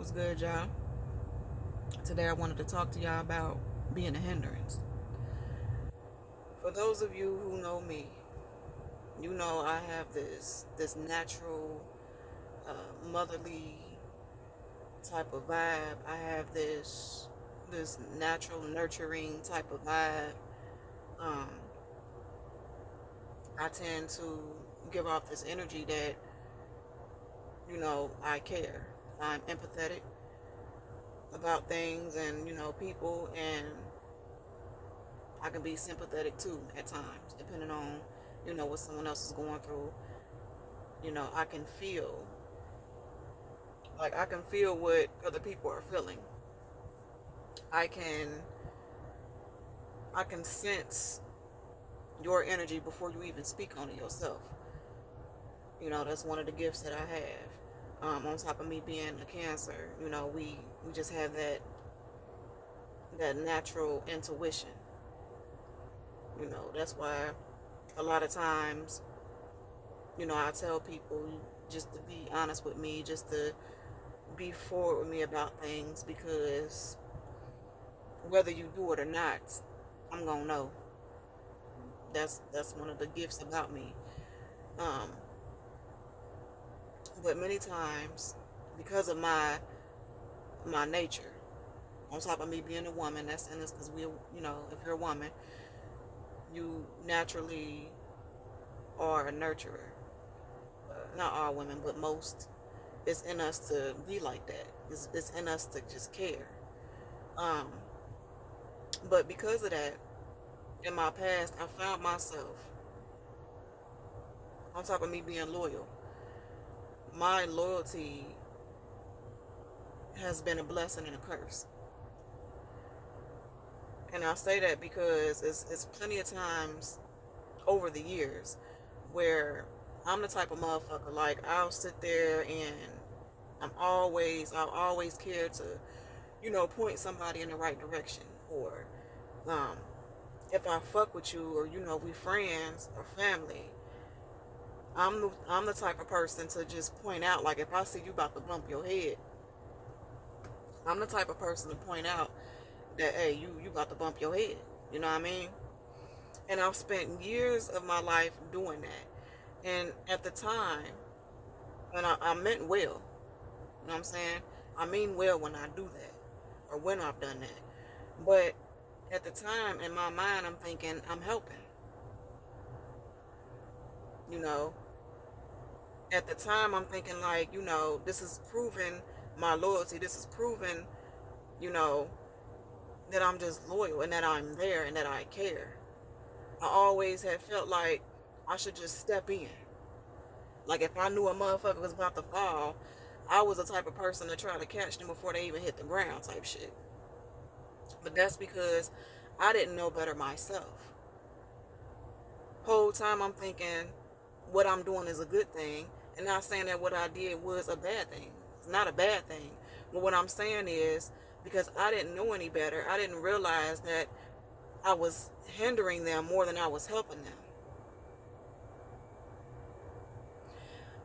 What's good, y'all? Today I wanted to talk to y'all about being a hindrance. For those of you who know me, you know I have this natural motherly type of vibe. I have this natural nurturing type of vibe. Um, I tend to give off this energy that I care. I'm empathetic about things and people, and I can be sympathetic too at times, depending on, what someone else is going through. I can feel, I can feel what other people are feeling. I can, I can sense your energy before you even speak on it yourself. That's one of the gifts that I have. On top of me being a Cancer, we just have that natural intuition. That's why a lot of times, I tell people just to be honest with me, just to be forward with me about things, because whether you do it or not, I'm gonna know. That's one of the gifts about me. Um, but many times, because of my nature, on top of me being a woman, that's in us because if you're a woman, you naturally are a nurturer. Not all women, but most. It's in us to be like that. It's in us to just care. Um, but because of that, in my past, I found myself, on top of me being loyal, my loyalty has been a blessing and a curse. And I say that because it's plenty of times over the years where I'm the type of motherfucker, like, I'll sit there and I'll always care to, point somebody in the right direction. Or um, if I fuck with you, or, we friends or family, I'm the type of person to just point out, like, if I see you about to bump your head, I'm the type of person to point out that, hey, you about to bump your head. You know what I mean? And I've spent years of my life doing that. And at the time, and I meant well, you know what I'm saying? I mean well when I do that, or when I've done that. But at the time, in my mind, I'm thinking I'm helping. You know, at the time, I'm thinking, like, this is proving my loyalty. This is proving, you know, that I'm just loyal and that I'm there and that I care. I always have felt like I should just step in. Like, if I knew a motherfucker was about to fall, I was the type of person to try to catch them before they even hit the ground, type shit. But that's because I didn't know better myself. Whole time I'm thinking what I'm doing is a good thing, and not saying that what I did was a bad thing. It's not a bad thing. But what I'm saying is, because I didn't know any better, I didn't realize that I was hindering them more than I was helping them.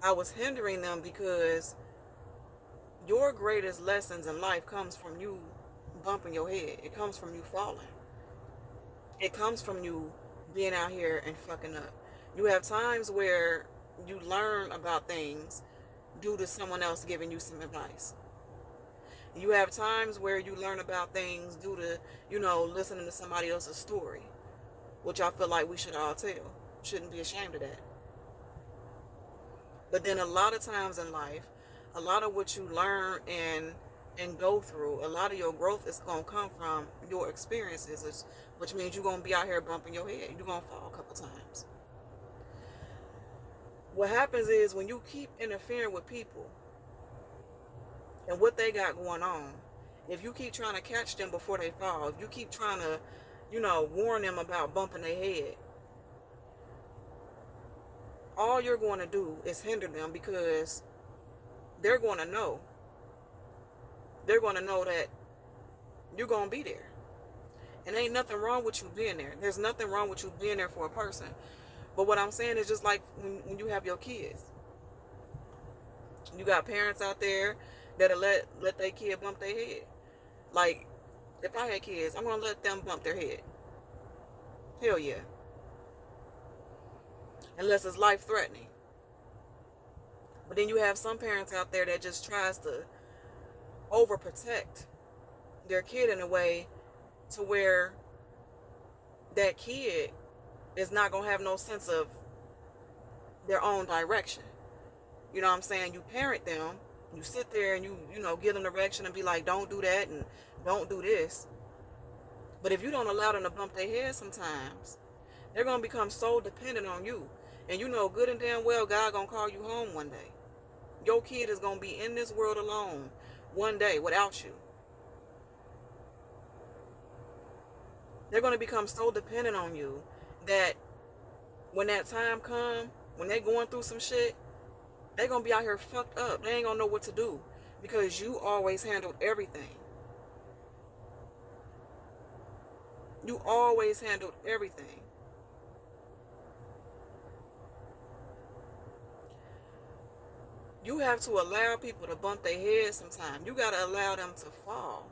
I was hindering them because your greatest lessons in life comes from you bumping your head. It comes from you falling. It comes from you being out here and fucking up. You have times where you learn about things due to someone else giving you some advice. You have times where you learn about things due to, listening to somebody else's story, which I feel like we should all tell. Shouldn't be ashamed of that. But then a lot of times in life, a lot of what you learn and go through, a lot of your growth is going to come from your experiences, which means you're going to be out here bumping your head. You're going to fall a couple times. What happens is, when you keep interfering with people and what they got going on, if you keep trying to catch them before they fall, if you keep trying to, warn them about bumping their head, all you're going to do is hinder them, because they're going to know. They're going to know that you're going to be there. And ain't nothing wrong with you being there. There's nothing wrong with you being there for a person. But what I'm saying is, just like when you have your kids. You got parents out there, that'll let their kid bump their head. Like, if I had kids, I'm gonna let them bump their head. Hell yeah. Unless it's life threatening. But then you have some parents out there that just tries to overprotect their kid in a way to where that kid is not gonna have no sense of their own direction. You know what I'm saying? You parent them, you sit there and you know, give them direction and be like, don't do that and don't do this. But if you don't allow them to bump their head sometimes, they're gonna become so dependent on you. And you know good and damn well God gonna call you home one day. Your kid is gonna be in this world alone one day without you. They're gonna become so dependent on you that when that time comes, when they're going through some shit, they're gonna be out here fucked up. They ain't gonna know what to do because you always handled everything. You always handled everything. You have to allow people to bump their heads sometimes. You gotta allow them to fall.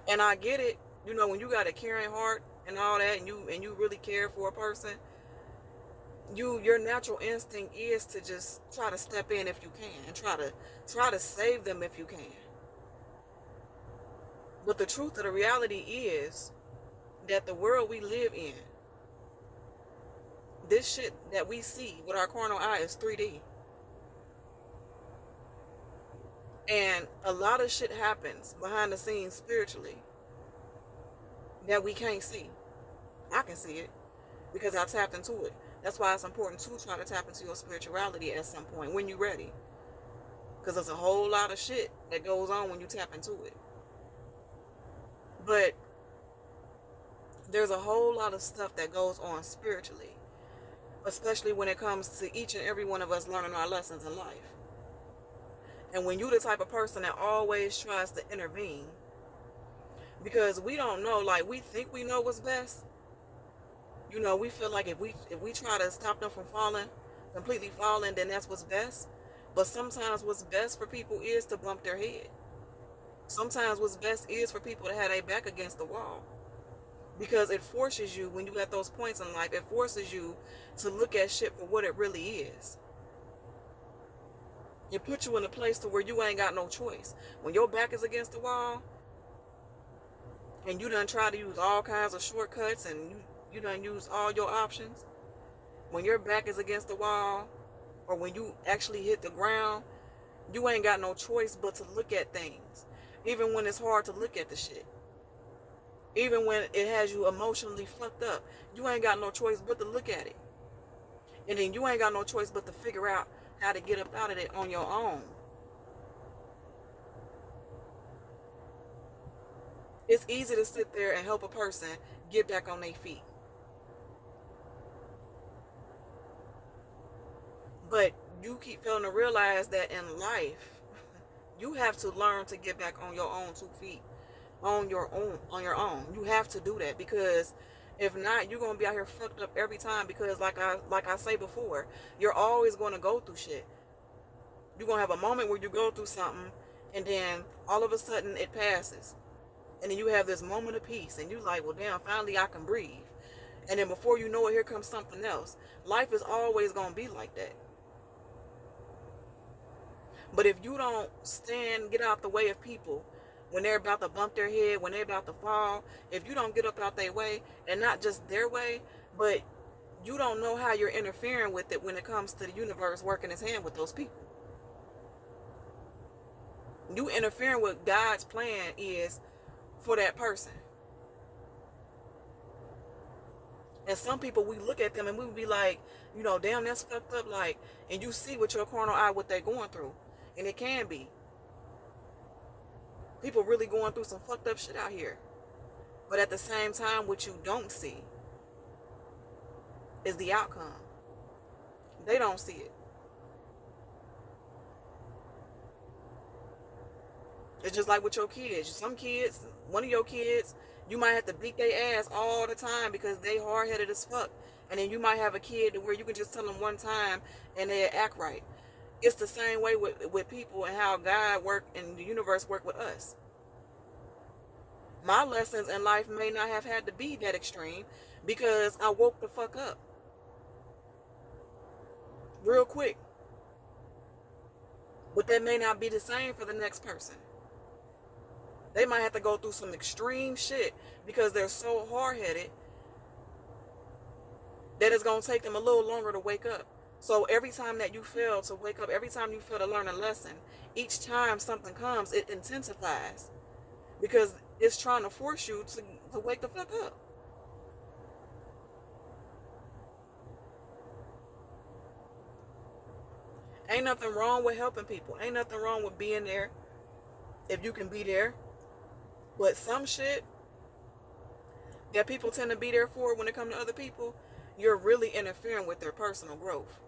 And I get it, you know, when you got a caring heart and all that, and you really care for a person, your natural instinct is to just try to step in if you can and try to save them if you can. But the truth of the reality is that the world we live in, this shit that we see with our carnal eye is 3D. And a lot of shit happens behind the scenes spiritually that we can't see. I can see it because I tapped into it. That's why it's important to try to tap into your spirituality at some point when you're ready. Because there's a whole lot of shit that goes on when you tap into it. But there's a whole lot of stuff that goes on spiritually, especially when it comes to each and every one of us learning our lessons in life. And when you're the type of person that always tries to intervene, because we don't know, like, we think we know what's best. You know, we feel like if we try to stop them from completely falling, then that's what's best. But sometimes what's best for people is to bump their head. Sometimes what's best is for people to have their back against the wall. Because it forces you, when you at those points in life, it forces you to look at shit for what it really is. It puts you in a place to where you ain't got no choice. When your back is against the wall, and you done try to use all kinds of shortcuts, and you done use all your options, when your back is against the wall, or when you actually hit the ground, you ain't got no choice but to look at things. Even when it's hard to look at the shit. Even when it has you emotionally fucked up, you ain't got no choice but to look at it. And then you ain't got no choice but to figure out how to get up out of it on your own. It's easy to sit there and help a person get back on their feet. But you keep failing to realize that in life, you have to learn to get back on your own 2 feet. On your own. You have to do that, because if not, you're gonna be out here fucked up every time. Because like I say before, you're always gonna go through shit. You're gonna have a moment where you go through something, and then all of a sudden it passes, and then you have this moment of peace, and you're like, well, damn, finally I can breathe. And then before you know it, here comes something else. Life is always gonna be like that. But if you don't get out the way of people when they're about to bump their head, when they're about to fall, if you don't get up out their way, and not just their way, but you don't know how you're interfering with it when it comes to the universe working its hand with those people. You interfering with God's plan is for that person. And some people, we look at them and we would be like, you know, damn, that's fucked up. Like, and you see with your carnal eye what they're going through. And it can be. People really going through some fucked up shit out here. But at the same time, what you don't see is the outcome. They don't see it. It's just like with your kids. Some kids, one of your kids, you might have to beat their ass all the time because they hard-headed as fuck. And then you might have a kid where you can just tell them one time and they act right. It's the same way with people and how God worked and the universe worked with us. My lessons in life may not have had to be that extreme because I woke the fuck up real quick. But that may not be the same for the next person. They might have to go through some extreme shit because they're so hard-headed that it's going to take them a little longer to wake up. So every time that you fail to wake up, every time you fail to learn a lesson, each time something comes, it intensifies because it's trying to force you to wake the fuck up. Ain't nothing wrong with helping people. Ain't nothing wrong with being there if you can be there. But some shit that people tend to be there for when it comes to other people, you're really interfering with their personal growth.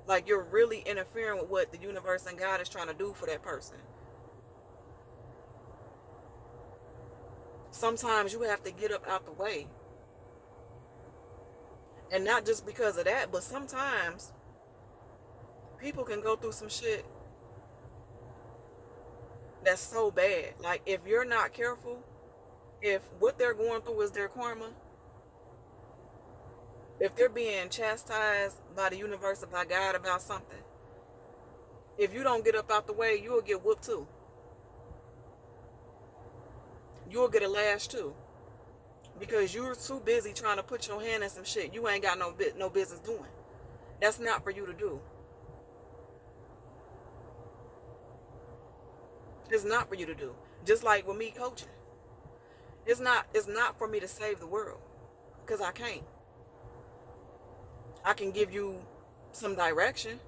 Like, you're really interfering with what the universe and God is trying to do for that person. Sometimes you have to get up out the way. And not just because of that, but sometimes people can go through some shit that's so bad. Like, if you're not careful, if what they're going through is their karma, if they're being chastised by the universe or by God about something, if you don't get up out the way, you'll get whooped too. You'll get a lash too. Because you're too busy trying to put your hand in some shit you ain't got no business doing. That's not for you to do. It's not for you to do. Just like with me coaching. It's not for me to save the world. Because I can't. I can give you some direction.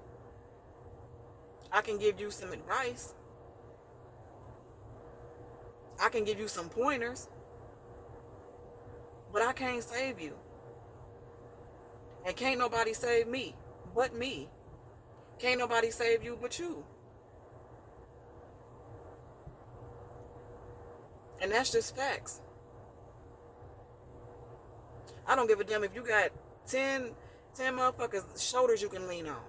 I can give you some advice. I can give you some pointers. But I can't save you. And can't nobody save me but me. Can't nobody save you but you. And that's just facts. I don't give a damn if you got 10 motherfuckers' shoulders you can lean on.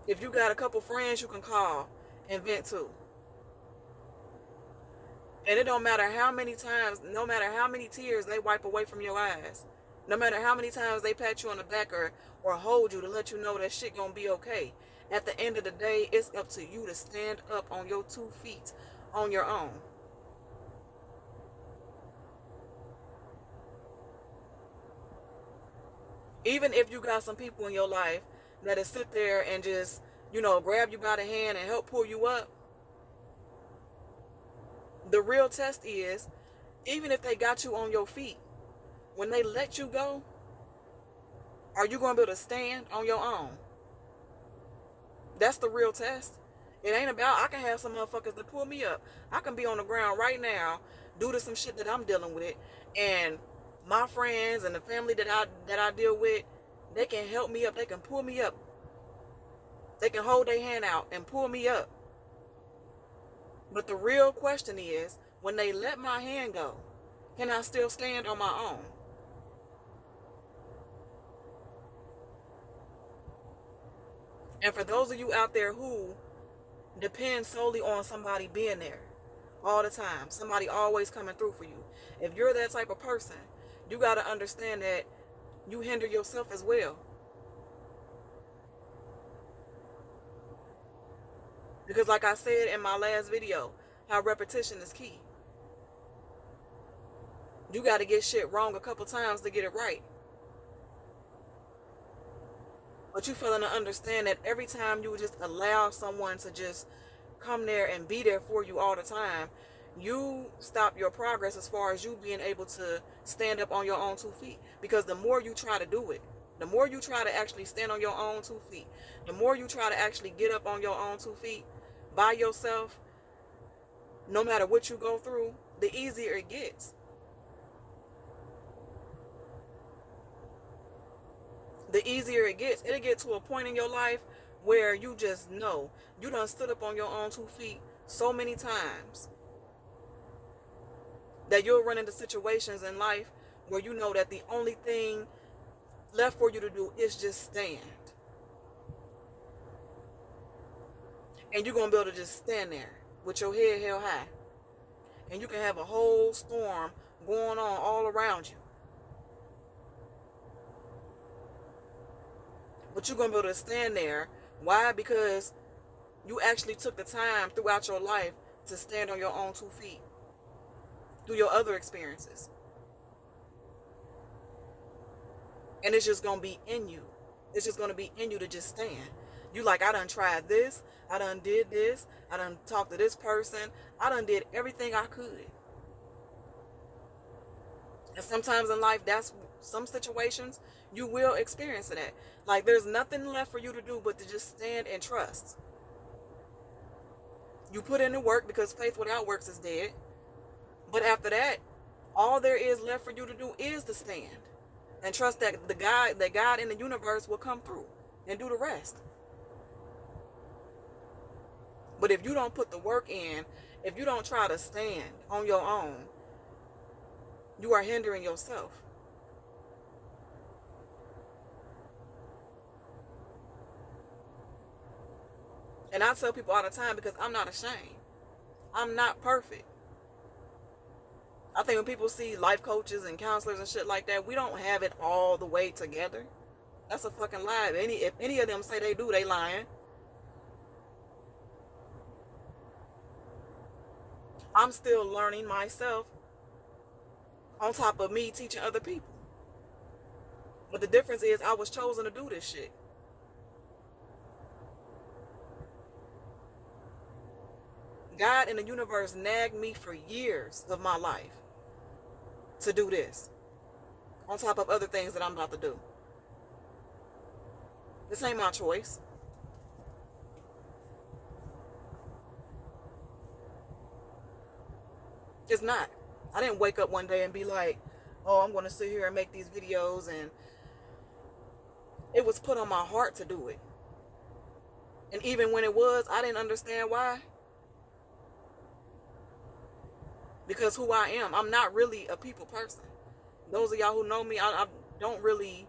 If you got a couple friends you can call and vent to. And it don't matter how many times, no matter how many tears they wipe away from your eyes, no matter how many times they pat you on the back or hold you to let you know that shit gonna be okay. At the end of the day, it's up to you to stand up on your 2 feet on your own. Even if you got some people in your life that'll sit there and just, grab you by the hand and help pull you up, the real test is, even if they got you on your feet, when they let you go, are you going to be able to stand on your own? That's the real test. It ain't about, I can have some motherfuckers that pull me up. I can be on the ground right now due to some shit that I'm dealing with, and my friends and the family that I deal with, they can help me up. They can pull me up. They can hold their hand out and pull me up. But the real question is, when they let my hand go, can I still stand on my own? And for those of you out there who depend solely on somebody being there all the time, somebody always coming through for you, if you're that type of person, you got to understand that you hinder yourself as well. Because like I said in my last video, how repetition is key. You got to get shit wrong a couple times to get it right. But you failing to understand that every time you just allow someone to just come there and be there for you all the time, you stop your progress as far as you being able to stand up on your own 2 feet. Because the more you try to do it, the more you try to actually stand on your own 2 feet, the more you try to actually get up on your own 2 feet by yourself, no matter what you go through, the easier it gets. The easier it gets. It'll get to a point in your life where you just know you done stood up on your own 2 feet so many times that you'll run into situations in life where you know that the only thing left for you to do is just stand. And you're going to be able to just stand there with your head held high. And you can have a whole storm going on all around you. But you're going to be able to stand there. Why? Because you actually took the time throughout your life to stand on your own 2 feet through your other experiences. And it's just going to be in you. It's just going to be in you to just stand. You like, I done tried this. I done did this. I done talked to this person. I done did everything I could. And sometimes in life, that's some situations you will experience that. Like, there's nothing left for you to do but to just stand and trust. You put in the work because faith without works is dead. But after that, all there is left for you to do is to stand and trust that God in the universe will come through and do the rest. But if you don't put the work in, if you don't try to stand on your own, you are hindering yourself. And I tell people all the time, because I'm not ashamed. I'm not perfect. I think when people see life coaches and counselors and shit like that, we don't have it all the way together. That's a fucking lie. If any of them say they do, they lying. I'm still learning myself on top of me teaching other people. But the difference is I was chosen to do this shit. God in the universe nagged me for years of my life to do this, on top of other things that I'm about to do. This ain't my choice. It's not. I didn't wake up one day and be like, oh, I'm going to sit here and make these videos. And it was put on my heart to do it. And even when it was, I didn't understand why. Because who I am, I'm not really a people person. Those of y'all who know me, I don't really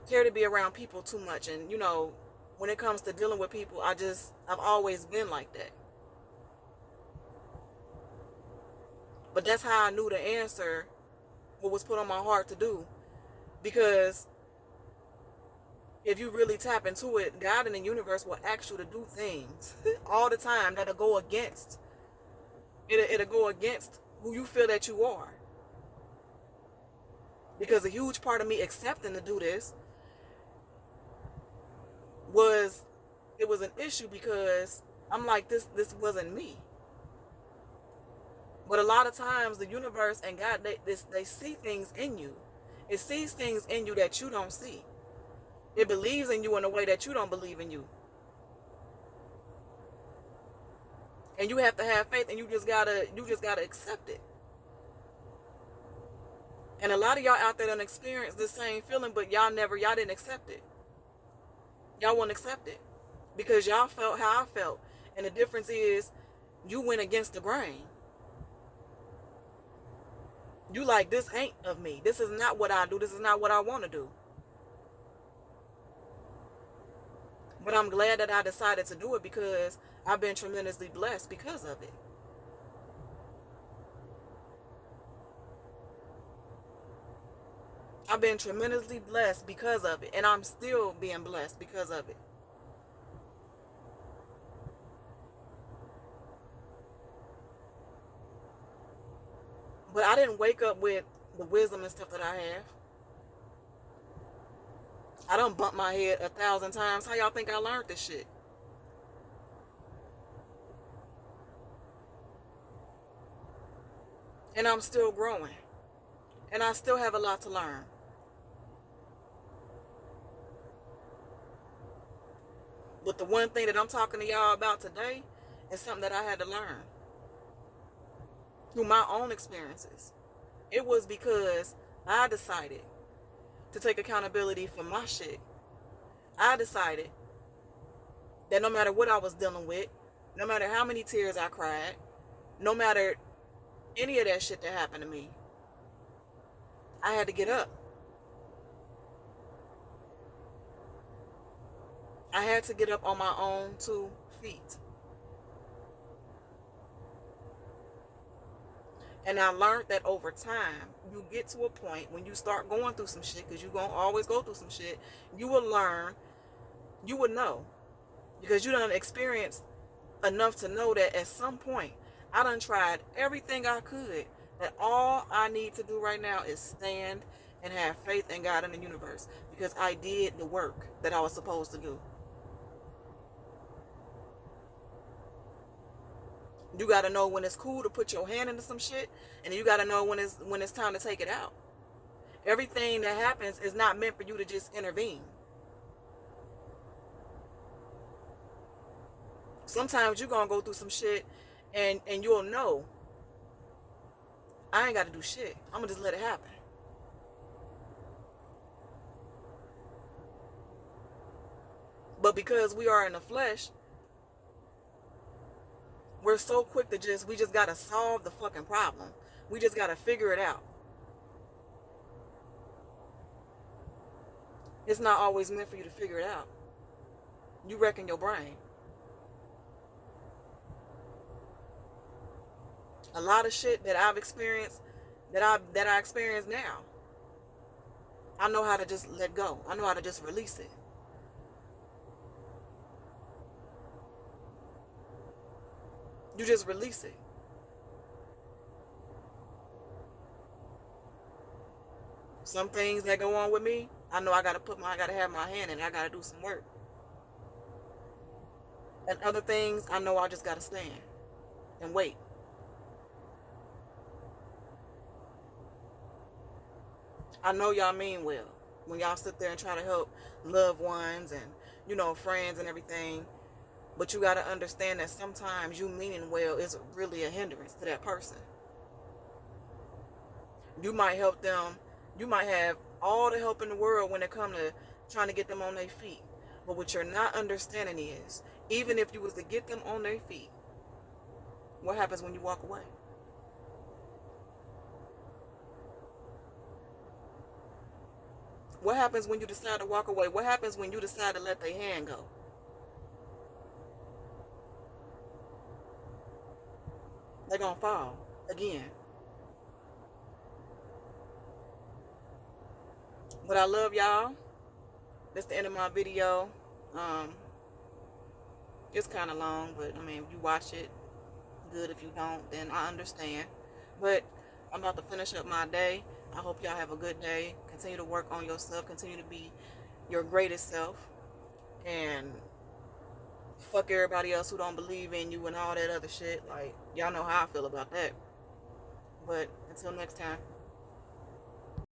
care to be around people too much. And, you know, when it comes to dealing with people, I've always been like that. But that's how I knew to answer what was put on my heart to do. Because if you really tap into it, God in the universe will ask you to do things all the time that'll go against. It'll go against who you feel that you are. Because a huge part of me accepting to do this was an issue, because I'm like, this wasn't me. But a lot of times the universe and God, they see things in you. It sees things in you that you don't see. It believes in you in a way that you don't believe in you. And you have to have faith, and you just gotta accept it. And a lot of y'all out there done experienced this same feeling, but y'all didn't accept it. Y'all won't accept it. Because y'all felt how I felt. And the difference is, you went against the grain. You like, this ain't of me. This is not what I do. This is not what I want to do. But I'm glad that I decided to do it, because I've been tremendously blessed because of it. I've been tremendously blessed because of it. And I'm still being blessed because of it. But I didn't wake up with the wisdom and stuff that I have. I done bumped my head 1,000 times. How y'all think I learned this shit? And I'm still growing. And I still have a lot to learn. But the one thing that I'm talking to y'all about today is something that I had to learn through my own experiences. It was because I decided to take accountability for my shit. I decided that no matter what I was dealing with, no matter how many tears I cried, no matter any of that shit that happened to me, I had to get up. I had to get up on my own 2 feet. And I learned that over time, you get to a point when you start going through some shit, because you're going to always go through some shit, you will learn, you will know, because you done experienced enough to know that at some point, I done tried everything I could, that all I need to do right now is stand and have faith in God and the universe, because I did the work that I was supposed to do. You got to know when it's cool to put your hand into some shit, and you got to know when it's time to take it out. Everything that happens is not meant for you to just intervene. Sometimes you're going to go through some shit, and you'll know, I ain't got to do shit. I'm going to just let it happen. But because we are in the flesh, we're so quick to we just got to solve the fucking problem. We just got to figure it out. It's not always meant for you to figure it out. You wrecking your brain. A lot of shit that I've experienced, that I experience now, I know how to just let go. I know how to just release it. You just release it. Some things that go on with me, I know I gotta have my hand in it. I gotta do some work. And other things, I know I just gotta stand and wait. I know y'all mean well when y'all sit there and try to help loved ones and, friends and everything. But you gotta understand that sometimes you meaning well is really a hindrance to that person. You might help them. You might have all the help in the world when it comes to trying to get them on their feet. But what you're not understanding is, even if you was to get them on their feet, what happens when you walk away? What happens when you decide to walk away? What happens when you decide to let their hand go? They're gonna fall again. But I love y'all. That's the end of my video. Um, it's kind of long, but I mean, if you watch it, good. If you don't, then I understand. But I'm about to finish up my day. I hope y'all have a good day. Continue to work on yourself. Continue to be your greatest self. And fuck everybody else who don't believe in you and all that other shit. Like, y'all know how I feel about that. But until next time.